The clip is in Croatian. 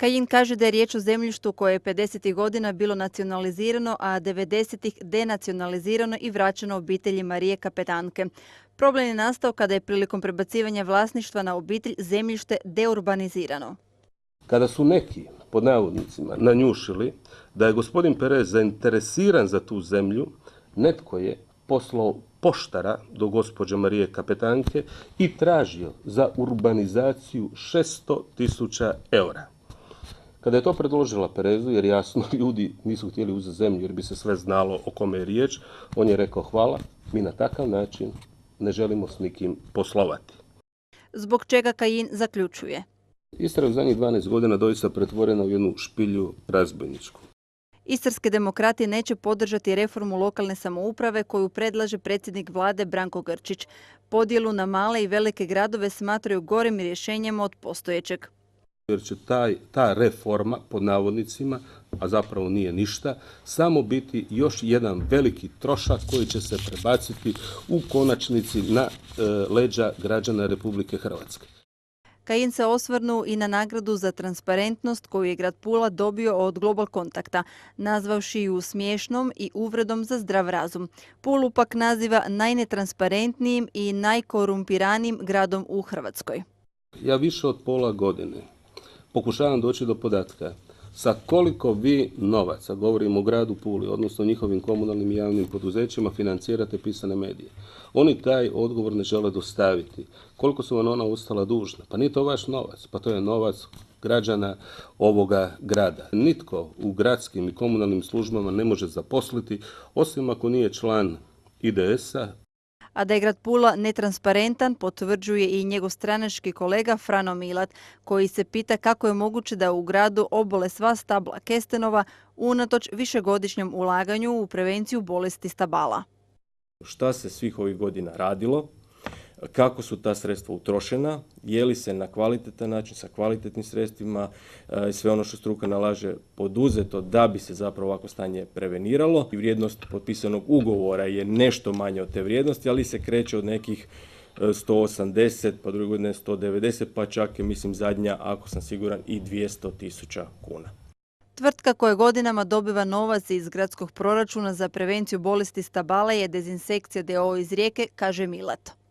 Kajin kaže da je riječ o zemljištu koje je 50. godina bilo nacionalizirano, a 90. denacionalizirano i vraćeno obitelji Marije Kapetanke. Problem je nastao kada je prilikom prebacivanja vlasništva na obitelj zemljište deurbanizirano. Kada su neki, pod navodnicima, nanjušili da je gospodin Perez zainteresiran za tu zemlju, netko je poslao poštara do gospođe Marije Kapetanke i tražio za urbanizaciju 600.000 eura. Kada je to predložila Perezu, jer jasno ljudi nisu htjeli uzeti zemlju jer bi se sve znalo o kome je riječ, on je rekao hvala, mi na takav način ne želimo s nikim poslovati. Zbog čega Kajin zaključuje: Istra je u zadnjih 12 godina doista pretvorena u jednu špilju razbojničku. Istarski demokrati neće podržati reformu lokalne samouprave koju predlaže predsjednik vlade Branko Grčić. Podjelu na male i velike gradove smatraju gorim rješenjem od postojećeg. Jer će ta reforma, pod navodnicima, a zapravo nije ništa, samo biti još jedan veliki trošak koji će se prebaciti u konačnici na leđa građana Republike Hrvatske. Kajin se osvrnuo i na nagradu za transparentnost koju je grad Pula dobio od Global Kontakta, nazvavši ju smiješnom i uvredom za zdrav razum. Pulu pak naziva najnetransparentnijim i najkorumpiranijim gradom u Hrvatskoj. Ja više od pola godine pokušavam doći do podatka sa koliko vi novaca, govorimo o gradu Puli, odnosno njihovim komunalnim i javnim poduzećima, financirate pisane medije. Oni taj odgovor ne žele dostaviti. Koliko su vam ona ostala dužna? Pa nije to vaš novac, pa to je novac građana ovoga grada. Nitko u gradskim i komunalnim službama ne može zaposliti, osim ako nije član IDS-a. A da je grad Pula netransparentan potvrđuje i njegov stranački kolega Frano Milat, koji se pita kako je moguće da u gradu obole sva stabla kestenova unatoč višegodišnjem ulaganju u prevenciju bolesti stabala. Šta se svih ovih godina radilo, kako su ta sredstva utrošena, je li se na kvalitetan način, sa kvalitetnim sredstvima i sve ono što struka nalaže poduzeto da bi se zapravo ovako stanje preveniralo. Vrijednost potpisanog ugovora je nešto manje od te vrijednosti, ali se kreće od nekih 180, pa druge godine 190, pa čak je, mislim, zadnja, ako sam siguran, i 200.000 kuna. Tvrtka koja godinama dobiva novac iz gradskog proračuna za prevenciju bolesti stabala je Dezinsekcija d.o.o. iz Rijeke, kaže Milat.